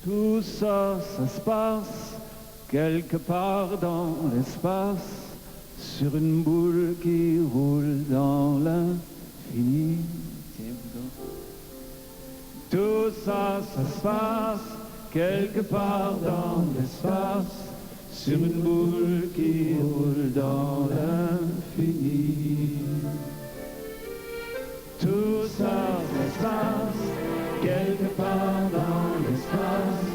Tout ça, ça se passe quelque part dans l'espace, sur une boule qui roule dans l'infini. Tout ça, ça se passe quelque part dans l'espace, sur une boule qui roule dans l'infini. Tout ça, ça se passe quelque part dans l'espace,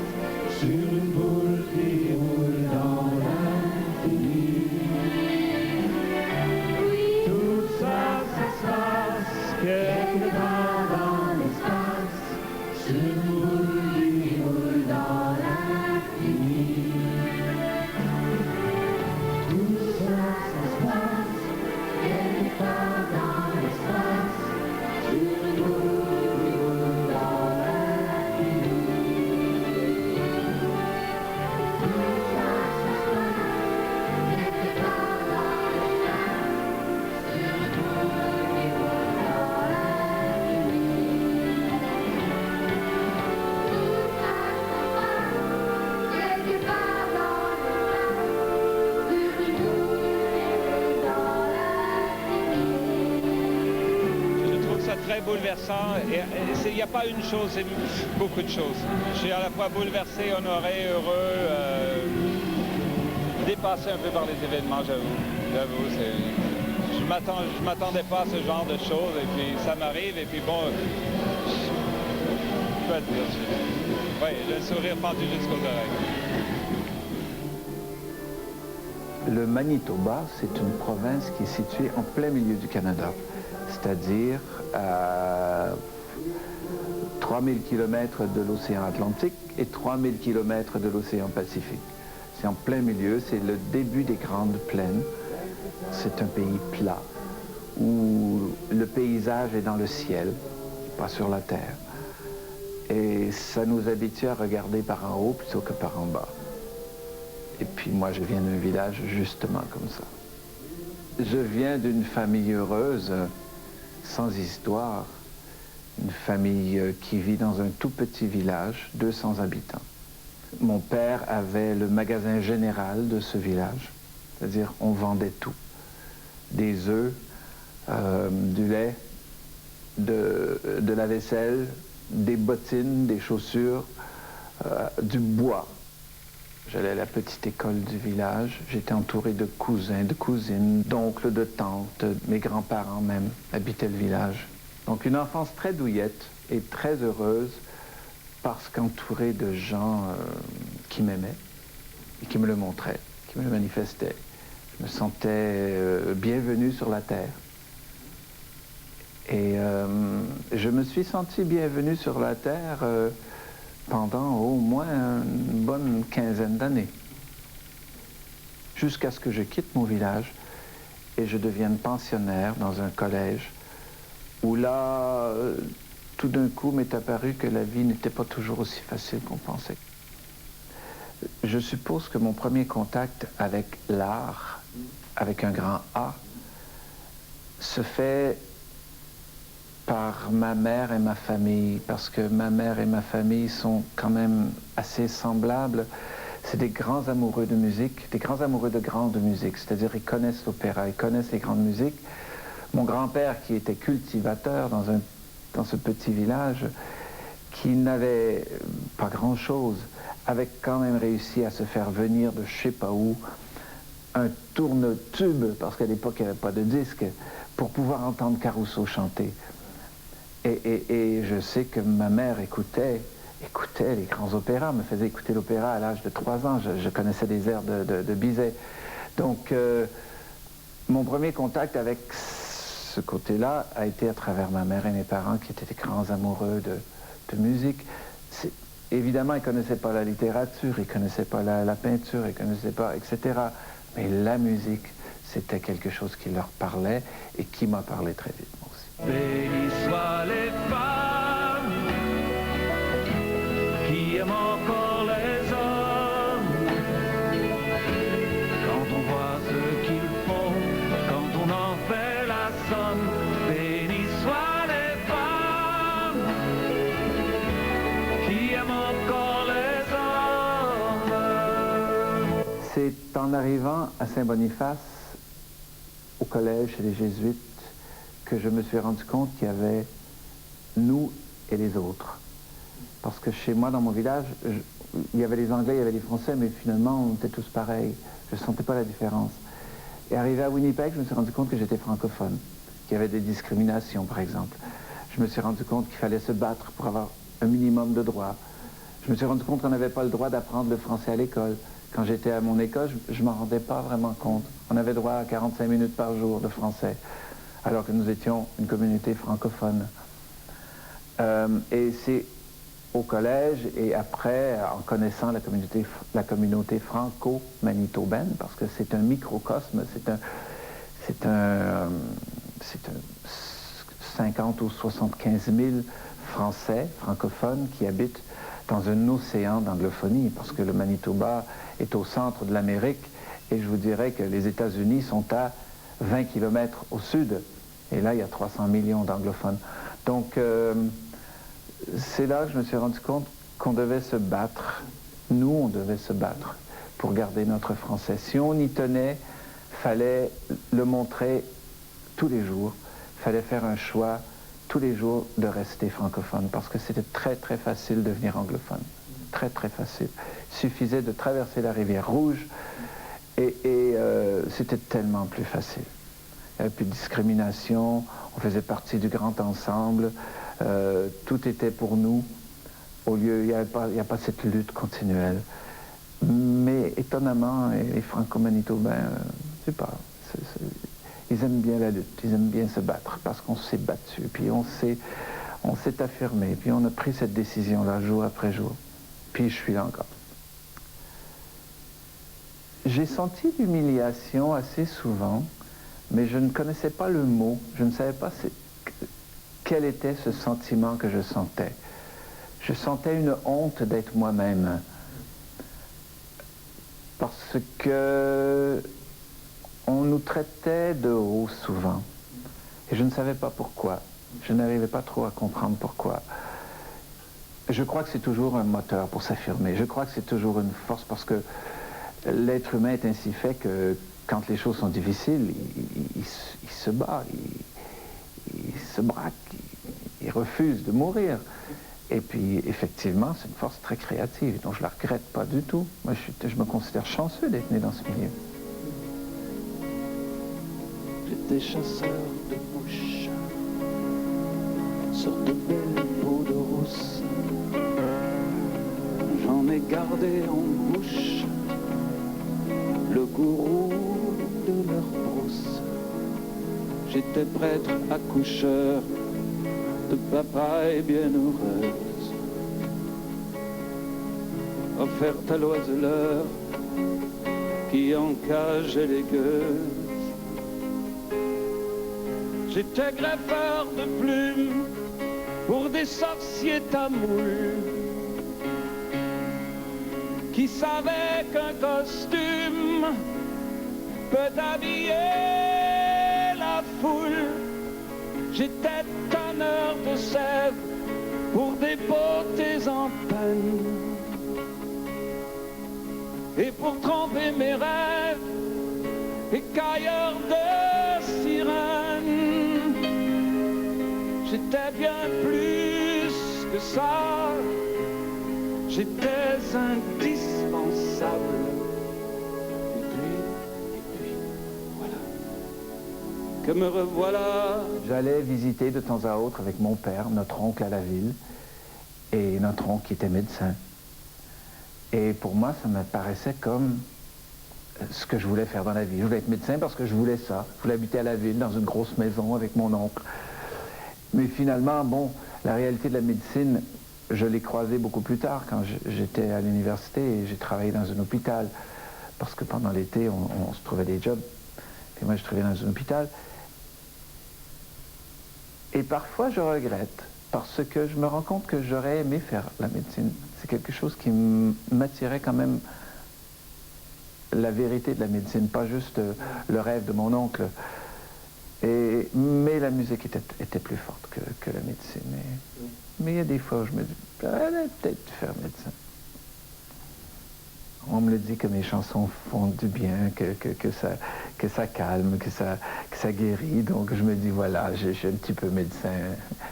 sur une boule qui roule dans l'infini. Tout ça, ça se passe quelque part dans l'espace, sur une boule qui roule dans l'infini. Tout ça, ça se passe quelque part dans l'espace, sur une boule qui roule dans l'infini. Tout ça, ça se passe quelque part dans l'espace, sur une boule qui roule dans l'infini. Tout ça, ça se passe quelque part dans l'espace, sur une boule qui roule dans l'infini. Je trouve ça très bouleversant. Il n'y a pas une chose, c'est beaucoup de choses. Je suis à la fois bouleversé, honoré, heureux, dépassé un peu par les événements, j'avoue. Je ne m'attendais pas à ce genre de choses, et puis ça m'arrive, et puis bon, je peux le dire. Oui, le sourire pendu jusqu'aux oreilles. Le Manitoba, c'est une province qui est située en plein milieu du Canada, c'est-à-dire à 3000 km de l'océan Atlantique et 3000 km de l'océan Pacifique. C'est en plein milieu, c'est le début des grandes plaines. C'est un pays plat, où le paysage est dans le ciel, pas sur la terre. Et ça nous habitue à regarder par en haut plutôt que par en bas. Et puis moi, je viens d'un village justement comme ça. Je viens d'une famille heureuse, sans histoire. Une famille qui vit dans un tout petit village, 200 habitants. Mon père avait le magasin général de ce village, c'est-à-dire on vendait tout. Des œufs, du lait, de la vaisselle, des bottines, des chaussures, du bois. J'allais à la petite école du village, j'étais entouré de cousins, de cousines, d'oncles, de tantes, mes grands-parents même habitaient le village. Donc une enfance très douillette et très heureuse parce qu'entourée de gens qui m'aimaient et qui me le montraient, qui me le manifestaient. Je me sentais bienvenu sur la terre. Et je me suis senti bienvenu sur la terre pendant au moins une bonne quinzaine d'années. Jusqu'à ce que je quitte mon village et je devienne pensionnaire dans un collège où là, tout d'un coup, m'est apparu que la vie n'était pas toujours aussi facile qu'on pensait. Je suppose que mon premier contact avec l'art, avec un grand A, se fait par ma mère et ma famille, parce que ma mère et ma famille sont quand même assez semblables. C'est des grands amoureux de musique, des grands amoureux de grande musique, c'est-à-dire ils connaissent l'opéra, ils connaissent les grandes musiques. Mon grand-père, qui était cultivateur dans ce petit village, qui n'avait pas grand-chose, avait quand même réussi à se faire venir de je sais pas où un tourne-tube, parce qu'à l'époque il n'y avait pas de disque, pour pouvoir entendre Caruso chanter. Et je sais que ma mère écoutait les grands opéras, me faisait écouter l'opéra à l'âge de 3 ans. Je connaissais des airs de Bizet. Donc, mon premier contact avec ce côté-là a été à travers ma mère et mes parents, qui étaient des grands amoureux de musique. Évidemment, ils ne connaissaient pas la littérature, ils ne connaissaient pas la peinture, ils ne connaissaient pas, etc. Mais la musique, c'était quelque chose qui leur parlait et qui m'a parlé très vite, moi aussi. Béni soient les femmes qui aiment encore les hommes. Quand on voit ce qu'ils font, quand on en fait la somme. Béni soient les femmes qui aiment encore les C'est en arrivant à Saint-Boniface, au collège chez les Jésuites, que je me suis rendu compte qu'il y avait nous et les autres. Parce que chez moi, dans mon village, il y avait les Anglais, il y avait les Français, mais finalement, on était tous pareils. Je ne sentais pas la différence. Et arrivé à Winnipeg, je me suis rendu compte que j'étais francophone, qu'il y avait des discriminations, par exemple. Je me suis rendu compte qu'il fallait se battre pour avoir un minimum de droits. Je me suis rendu compte qu'on n'avait pas le droit d'apprendre le français à l'école. Quand j'étais à mon école, je ne m'en rendais pas vraiment compte. On avait droit à 45 minutes par jour de français, alors que nous étions une communauté francophone. Et c'est au collège et après, en connaissant la communauté franco-manitobaine, parce que c'est un microcosme, c'est un 50 ou 75 000 Français francophones qui habitent dans un océan d'anglophonie, parce que le Manitoba est au centre de l'Amérique, et je vous dirais que les États-Unis sont à 20 km au sud, et là, il y a 300 millions d'anglophones. Donc, c'est là que je me suis rendu compte qu'on devait se battre. Nous, on devait se battre pour garder notre français. Si on y tenait, fallait le montrer tous les jours. Fallait faire un choix tous les jours de rester francophone, parce que c'était très, très facile de devenir anglophone. Très, très facile. Il suffisait de traverser la rivière Rouge et c'était tellement plus facile. Il n'y avait plus de discrimination, on faisait partie du grand ensemble, tout était pour nous. Au lieu, il n'y a pas cette lutte continuelle. Mais étonnamment, les franco-manitobains, je sais pas, ils aiment bien la lutte, ils aiment bien se battre, parce qu'on s'est battu, puis on s'est affirmé, puis on a pris cette décision-là jour après jour. Puis je suis là encore. J'ai senti l'humiliation assez souvent, mais je ne connaissais pas le mot, je ne savais pas quel était ce sentiment que je sentais. Je sentais une honte d'être moi-même, parce que on nous traitait de haut souvent, et je ne savais pas pourquoi. Je n'arrivais pas trop à comprendre pourquoi. Je crois que c'est toujours un moteur pour s'affirmer. Je crois que c'est toujours une force, parce que l'être humain est ainsi fait que quand les choses sont difficiles, il se bat, il se braque, il refuse de mourir. Et puis, effectivement, c'est une force très créative, dont je ne la regrette pas du tout. Moi, je me considère chanceux d'être né dans ce milieu. J'étais chasseur de mouches sur de belles peaux de rousse. J'en ai gardé en bouche le gourou de leur brousse. J'étais prêtre accoucheur de papaye bien heureuse, offerte à l'oiseleur qui encageait les gueuses. J'étais greffeur de plumes pour des sorciers tamouls qui savaient qu'un costume peut habiller la foule. J'étais tanneur de sève pour des beautés en peine, et pour tromper mes rêves, écailleur de sirènes. J'étais bien plus que ça, j'étais indispensable. Et puis, voilà, que me revoilà. J'allais visiter de temps à autre avec mon père, notre oncle à la ville, et notre oncle qui était médecin. Et pour moi, ça me paraissait comme ce que je voulais faire dans la vie. Je voulais être médecin parce que je voulais ça. Je voulais habiter à la ville, dans une grosse maison avec mon oncle. Mais finalement, bon, la réalité de la médecine, je l'ai croisée beaucoup plus tard, quand j'étais à l'université et j'ai travaillé dans un hôpital. Parce que pendant l'été, on se trouvait des jobs. Et moi, je travaillais dans un hôpital. Et parfois, je regrette, parce que je me rends compte que j'aurais aimé faire la médecine. C'est quelque chose qui m'attirait quand même, la vérité de la médecine, pas juste le rêve de mon oncle. Mais la musique était plus forte que la médecine. Mais il y a des fois où je me dis, j'allais peut-être faire médecin. On me le dit que mes chansons font du bien, que ça calme, que ça guérit. Donc je me dis, voilà, je suis un petit peu médecin,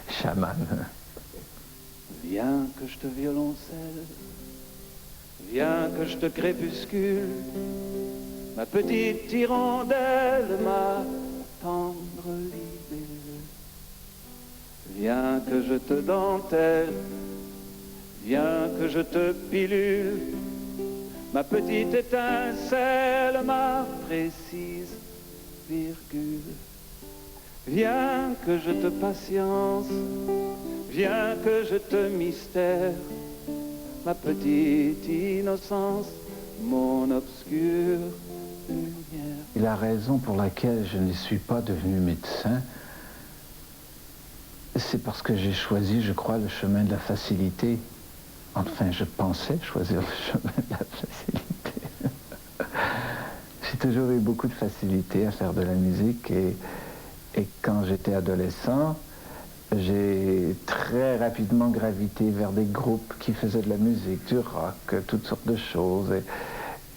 chaman. Viens que je te violoncelle, viens que je te crépuscule, ma petite hirondelle, ma tendre libellule. Viens que je te dentelle, viens que je te pilule, ma petite étincelle, ma précise virgule. Viens que je te patience, viens que je te mystère, ma petite innocence, mon obscure lumière. Et la raison pour laquelle je ne suis pas devenu médecin, c'est parce que j'ai choisi, je crois, le chemin de la facilité. Enfin, je pensais choisir le chemin de la facilité. J'ai toujours eu beaucoup de facilité à faire de la musique et quand j'étais adolescent, j'ai très rapidement gravité vers des groupes qui faisaient de la musique, du rock, toutes sortes de choses.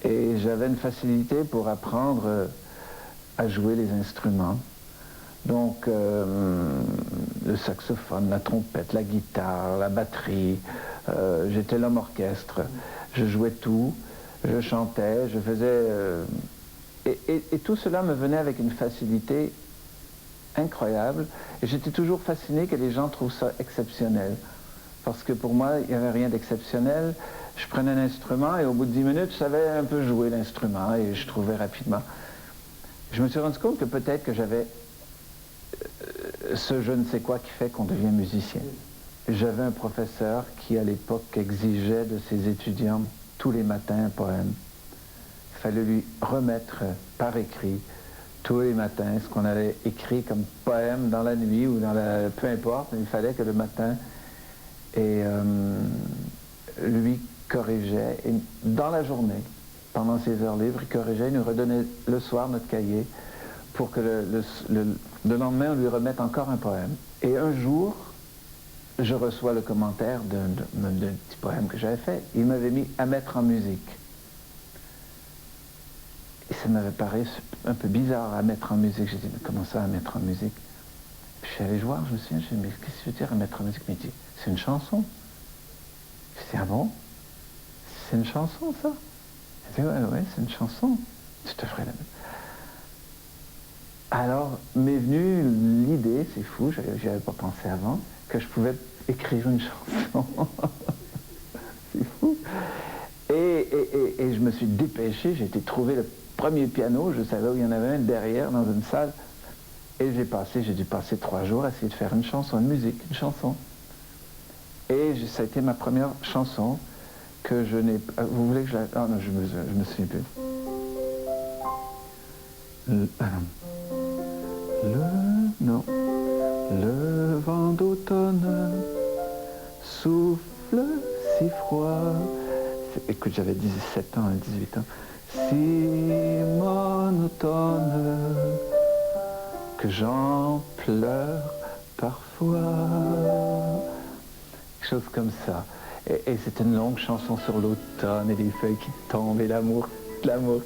Et j'avais une facilité pour apprendre à jouer les instruments. Donc, le saxophone, la trompette, la guitare, la batterie, j'étais l'homme orchestre. Je jouais tout, je chantais, je faisais... Et tout cela me venait avec une facilité incroyable. Et j'étais toujours fasciné que les gens trouvent ça exceptionnel. Parce que pour moi, il n'y avait rien d'exceptionnel. Je prenais un instrument et au bout de 10 minutes, je savais un peu jouer l'instrument et je trouvais rapidement. Je me suis rendu compte que peut-être que j'avais ce je ne sais quoi qui fait qu'on devient musicien. J'avais un professeur qui, à l'époque, exigeait de ses étudiants tous les matins un poème. Il fallait lui remettre par écrit tous les matins ce qu'on avait écrit comme poème dans la nuit ou dans la... peu importe, mais il fallait que le matin, et lui corrigeait, et dans la journée, pendant ses heures libres, il corrigeait, il nous redonnait le soir notre cahier pour que le lendemain, on lui remette encore un poème. Et un jour, je reçois le commentaire d'un petit poème que j'avais fait. Il m'avait mis à mettre en musique. Et ça m'avait paru un peu bizarre à mettre en musique. J'ai dit, mais comment ça, à mettre en musique? Puis je suis allé voir, je me souviens, je me suis dit, mais qu'est-ce que tu veux dire à mettre en musique? Mais il dit, c'est une chanson. Je dis, ah bon? C'est une chanson, ça? Il dit, ouais, c'est une chanson. Je te ferai la même. Alors m'est venue l'idée, c'est fou, j'y avais pas pensé avant, que je pouvais écrire une chanson. C'est fou. Et je me suis dépêché, j'ai été trouver le premier piano, je savais où il y en avait un derrière dans une salle. Et j'ai dû passer 3 jours à essayer de faire une chanson, une musique, une chanson. Et ça a été ma première chanson que je n'ai pas... Vous voulez que je la... Ah non, je me souviens plus. Le vent d'automne souffle si froid. Écoute, j'avais 17 ans, 18 ans. Si monotone que j'en pleure parfois. Quelque chose comme ça. Et c'est une longue chanson sur l'automne et les feuilles qui tombent et l'amour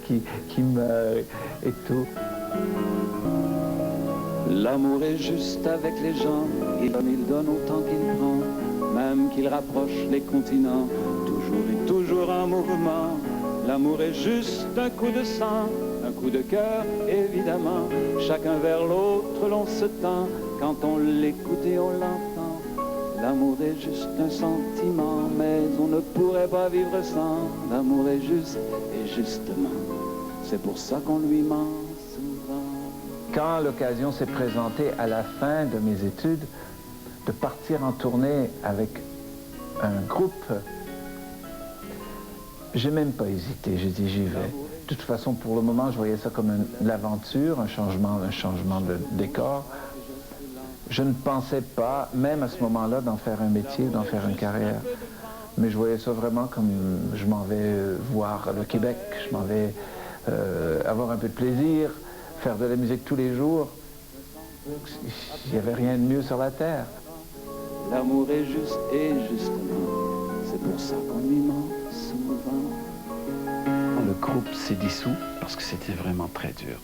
qui meurt et tout. L'amour est juste avec les gens, il donne autant qu'il prend, même qu'il rapproche les continents, toujours et toujours en mouvement. L'amour est juste un coup de sang, un coup de cœur, évidemment, chacun vers l'autre l'on se tend, quand on l'écoute et on l'entend. L'amour est juste un sentiment, mais on ne pourrait pas vivre sans. L'amour est juste et justement, c'est pour ça qu'on lui ment souvent. Quand l'occasion s'est présentée à la fin de mes études de partir en tournée avec un groupe, j'ai même pas hésité, j'ai dit j'y vais. De toute façon, pour le moment, je voyais ça comme une aventure, un changement de décor. Je ne pensais pas, même à ce moment-là, d'en faire un métier, d'en faire une carrière. Mais je voyais ça vraiment comme je m'en vais voir le Québec, je m'en vais avoir un peu de plaisir, faire de la musique tous les jours. Il n'y avait rien de mieux sur la terre. L'amour est juste et justement, c'est pour ça qu'on lui ment souvent. groupe s'est dissous parce que c'était vraiment très dur.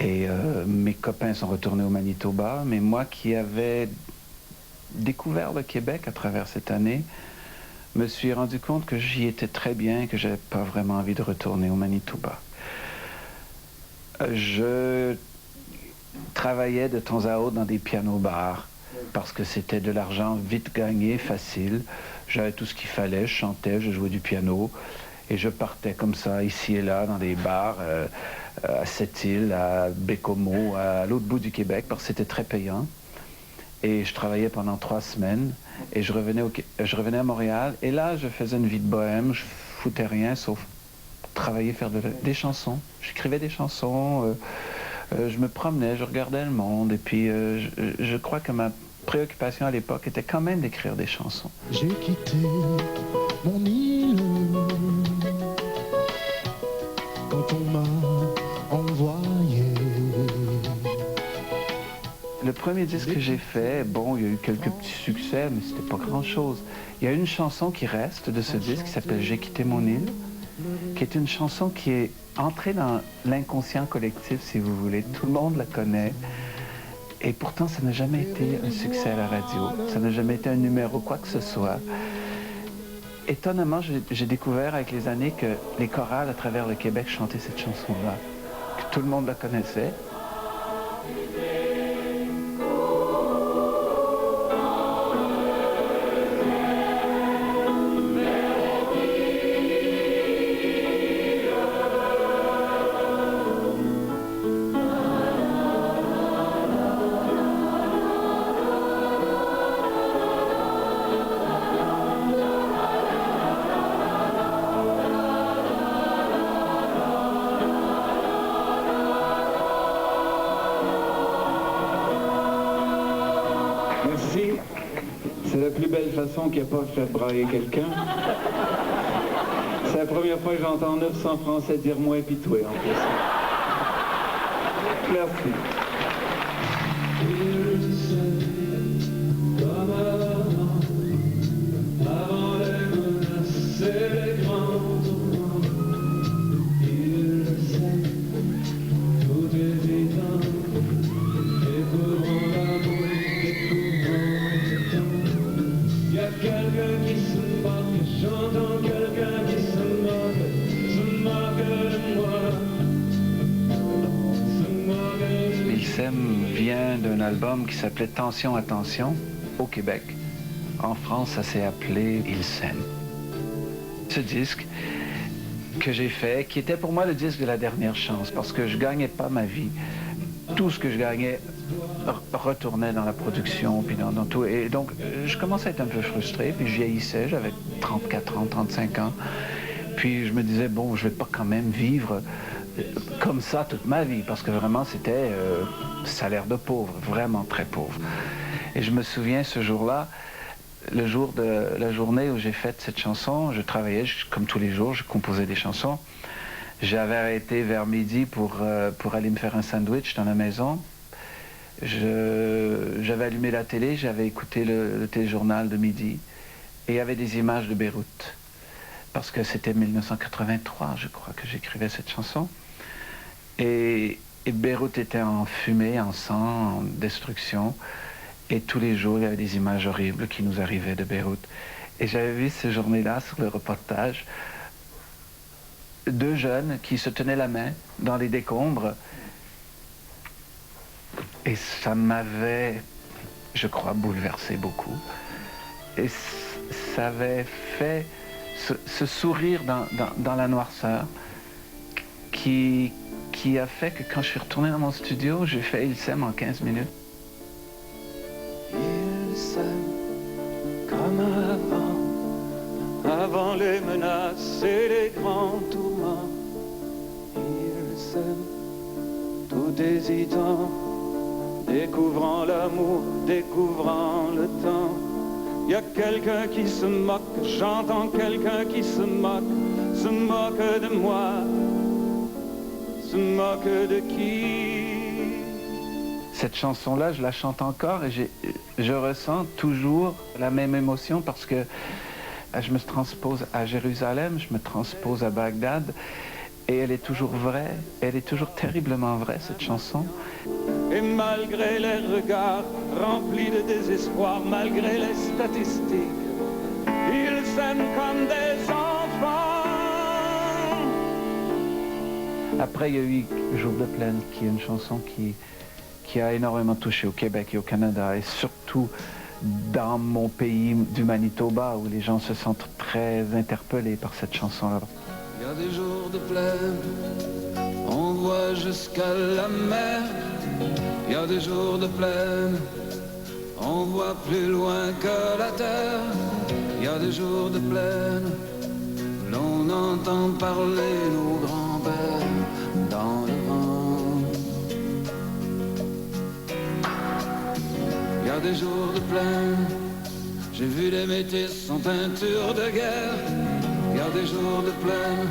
Et mes copains sont retournés au Manitoba, mais moi qui avais découvert le Québec à travers cette année, me suis rendu compte que j'y étais très bien et que j'avais pas vraiment envie de retourner au Manitoba. Je travaillais de temps à autre dans des pianos-bars parce que c'était de l'argent vite gagné, facile. J'avais tout ce qu'il fallait, je chantais, je jouais du piano et je partais comme ça, ici et là, dans des bars à Sept-Îles, à Bécomo, à l'autre bout du Québec, parce que c'était très payant. Et je travaillais pendant 3 semaines et je revenais à Montréal et là, je faisais une vie de bohème, je foutais rien sauf travailler, faire des chansons. J'écrivais des chansons, je me promenais, je regardais le monde et puis je crois que ma préoccupation à l'époque était quand même d'écrire des chansons. J'ai quitté mon île quand on m'a envoyé. Le premier disque que j'ai fait, bon, il y a eu quelques petits succès, mais c'était pas grand-chose. Il y a une chanson qui reste de ce disque qui s'appelle « J'ai quitté mon île », qui est une chanson qui est entrée dans l'inconscient collectif, si vous voulez. Tout le monde la connaît. Et pourtant, ça n'a jamais été un succès à la radio. Ça n'a jamais été un numéro, quoi que ce soit. Étonnamment, j'ai découvert avec les années que les chorales à travers le Québec chantaient cette chanson-là, que tout le monde la connaissait. Merci. C'est la plus belle façon qu'il n'y a pas de faire brailler quelqu'un. C'est la première fois que j'entends 900 Français dire moi et puis toi en plus. Merci. Il vient d'un album qui s'appelait Tension, Attention, au Québec. En France, ça s'est appelé Il s'aime. Ce disque que j'ai fait, qui était pour moi le disque de la dernière chance, parce que je gagnais pas ma vie. Tout ce que je gagnais retournait dans la production, puis dans tout. Et donc, je commençais à être un peu frustré, puis je vieillissais, j'avais 34 ans, 35 ans. Puis je me disais, bon, je vais pas quand même vivre comme ça toute ma vie, parce que vraiment c'était salaire de pauvre, vraiment très pauvre. Et je me souviens ce jour-là, le jour de la journée où j'ai fait cette chanson, je travaillais comme tous les jours, je composais des chansons. J'avais arrêté vers midi pour aller me faire un sandwich dans la maison. J'avais allumé la télé, j'avais écouté le téléjournal de midi et il y avait des images de Beyrouth. Parce que c'était 1983, je crois, que j'écrivais cette chanson. Et Beyrouth était en fumée, en sang, en destruction. Et tous les jours, il y avait des images horribles qui nous arrivaient de Beyrouth. Et j'avais vu ces journées-là, sur le reportage, 2 jeunes qui se tenaient la main dans les décombres. Et ça m'avait, je crois, bouleversé beaucoup. Et ça avait fait ce sourire dans la noirceur qui a fait que quand je suis retourné dans mon studio, j'ai fait Il s'aime en 15 minutes. Il s'aime comme avant les menaces et les grands tourments. Il s'aime tout hésitant, découvrant l'amour, découvrant le temps. Il y a quelqu'un qui se moque, j'entends quelqu'un qui se moque de moi, se moque de qui? Cette chanson-là, je la chante encore et je ressens toujours la même émotion parce que Je me transpose à Jérusalem, je me transpose à Bagdad, et elle est toujours vraie, elle est toujours terriblement vraie, cette chanson. Et malgré les regards remplis de désespoir, malgré les statistiques, ils s'aiment comme des enfants. Après, il y a eu Jour de plaine, qui est une chanson qui a énormément touché au Québec et au Canada, et surtout dans mon pays du Manitoba, où les gens se sentent très interpellés par cette chanson-là. Il y a des jours de plaine, on voit jusqu'à la mer. Il y a des jours de plaine, on voit plus loin que la terre. Il y a des jours de plaine, l'on entend parler nos grands-pères dans le vent. Il y a des jours de plaine, j'ai vu des métis en peinture de guerre. Il y a des jours de plaine,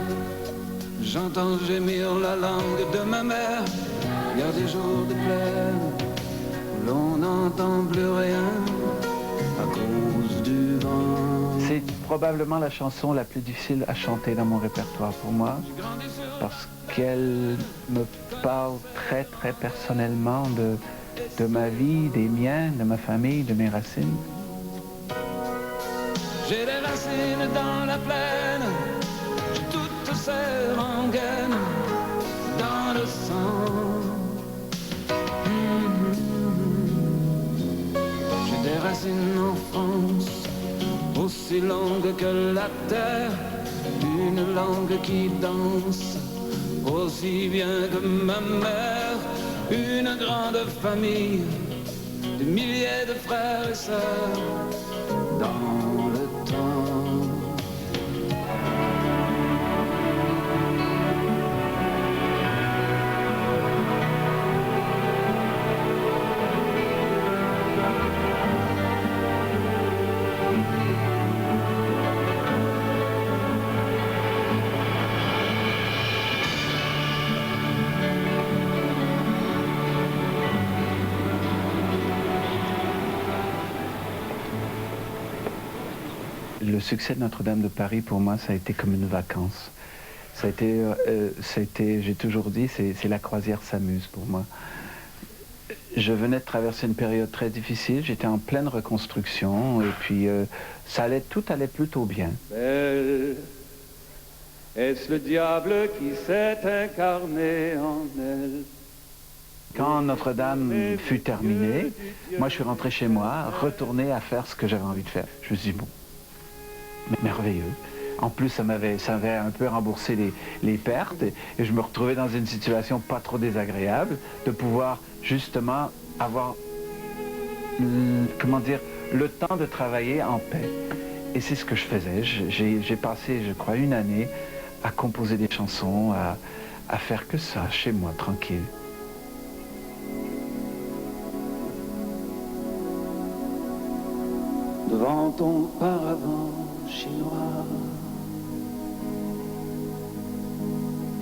j'entends gémir la langue de ma mère. Il y a des jours de plaine, l'on n'entend plus rien à cause du vent. C'est probablement la chanson la plus difficile à chanter dans mon répertoire pour moi, parce qu'elle me parle très très personnellement de ma vie, des miens, de ma famille, de mes racines. J'ai des racines dans la plaine, j'ai toutes ces rengaines dans le sang. J'ai des racines en France, aussi longues que la terre, une langue qui danse aussi bien que ma mère, une grande famille, des milliers de frères et sœurs dans le temps. Le succès de Notre-Dame de Paris, pour moi, ça a été comme une vacance. Ça a été, j'ai toujours dit, c'est la croisière s'amuse pour moi. Je venais de traverser une période très difficile, j'étais en pleine reconstruction, et puis tout allait plutôt bien. Belle, est-ce le diable qui s'est incarné en elle? Quand Notre-Dame fut terminée, moi je suis rentré chez moi, retourné à faire ce que j'avais envie de faire. Je me suis dit, bon, merveilleux. En plus, ça avait un peu remboursé les pertes, et je me retrouvais dans une situation pas trop désagréable, de pouvoir justement avoir, comment dire, le temps de travailler en paix. Et c'est ce que je faisais. J'ai passé, je crois, une année à composer des chansons, à faire que ça, chez moi, tranquille. Devant ton paravent chinois,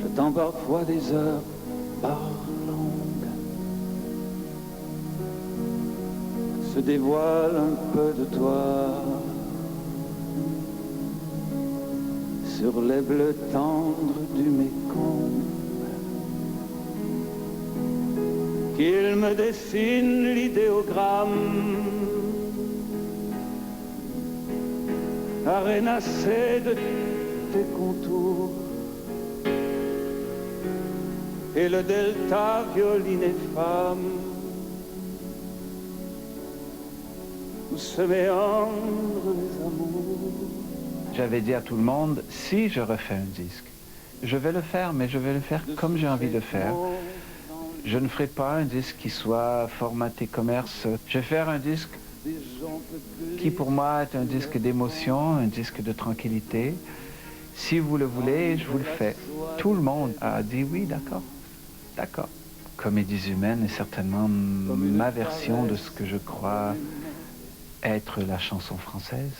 j'attends parfois des heures par longues, se dévoile un peu de toi sur les bleus tendres du Mékong, qu'il me dessine l'idéogramme arénacé de tes contours, et le delta violine et femme où se méandrent les amours. J'avais dit à tout le monde, si je refais un disque, je vais le faire, mais je vais le faire comme j'ai envie de faire. Je ne ferai pas un disque qui soit formaté commerce. Je vais faire un disque qui pour moi est un disque d'émotion, un disque de tranquillité. Si vous le voulez, je vous le fais. Tout le monde a dit oui, d'accord, d'accord. Comédies humaines est certainement ma version de ce que je crois être la chanson française.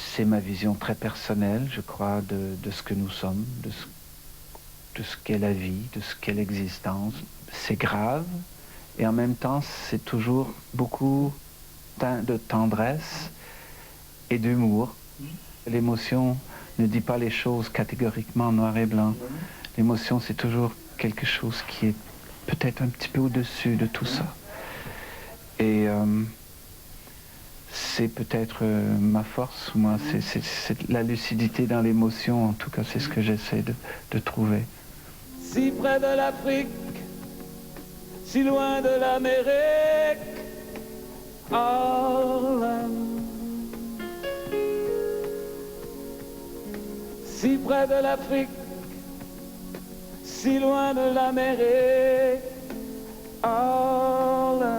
C'est ma vision très personnelle, je crois, de ce que nous sommes, de ce qu'est la vie, de ce qu'est l'existence. C'est grave Et en même temps, c'est toujours beaucoup de tendresse et d'humour. L'émotion ne dit pas les choses catégoriquement noir et blanc. L'émotion, c'est toujours quelque chose qui est peut-être un petit peu au-dessus de tout ça. Et c'est peut-être ma force, moi, c'est la lucidité dans l'émotion, en tout cas, c'est ce que j'essaie de trouver. Si près de l'Afrique, si loin de l'Amérique, Harlem. Si près de l'Afrique, si loin de l'Amérique, Harlem.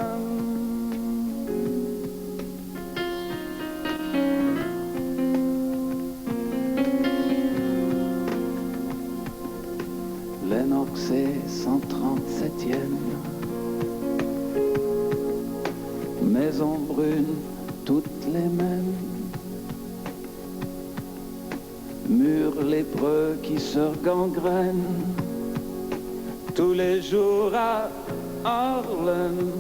Lennox est 137e, maison brune, toutes les mêmes, murs lépreux qui se gangrènent, tous les jours à Harlem.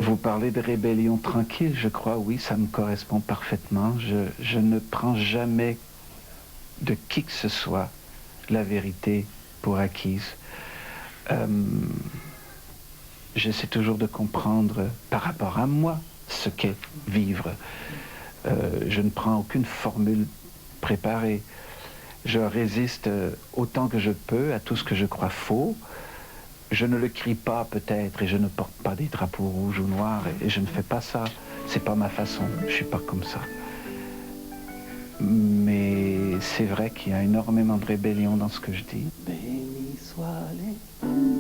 Vous parlez de rébellion tranquille, je crois, oui, ça me correspond parfaitement. Je ne prends jamais de qui que ce soit la vérité pour acquise. J'essaie toujours de comprendre par rapport à moi ce qu'est vivre. Je ne prends aucune formule préparée. Je résiste autant que je peux à tout ce que je crois faux. Je ne le crie pas peut-être et je ne porte pas des drapeaux rouges ou noirs et je ne fais pas ça. C'est pas ma façon, je suis pas comme ça. Mais c'est vrai qu'il y a énormément de rébellion dans ce que je dis. Bénis soient les femmes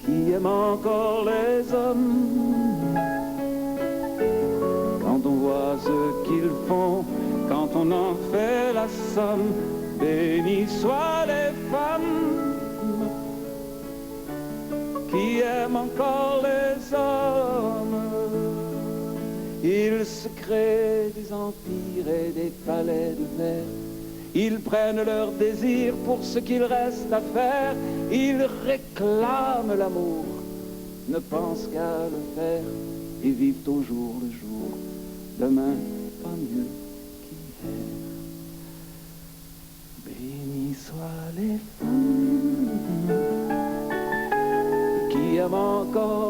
qui aiment encore les hommes. Quand on voit ce qu'ils font, quand on en fait la somme, bénis soient les femmes qui aiment encore les hommes. Ils se créent des empires et des palais de verre. Ils prennent leur désir pour ce qu'il reste à faire. Ils réclament l'amour, ne pensent qu'à le faire et vivent au jour le jour. Demain, pas mieux qu'hier. Bénis soient les femmes qui aiment encore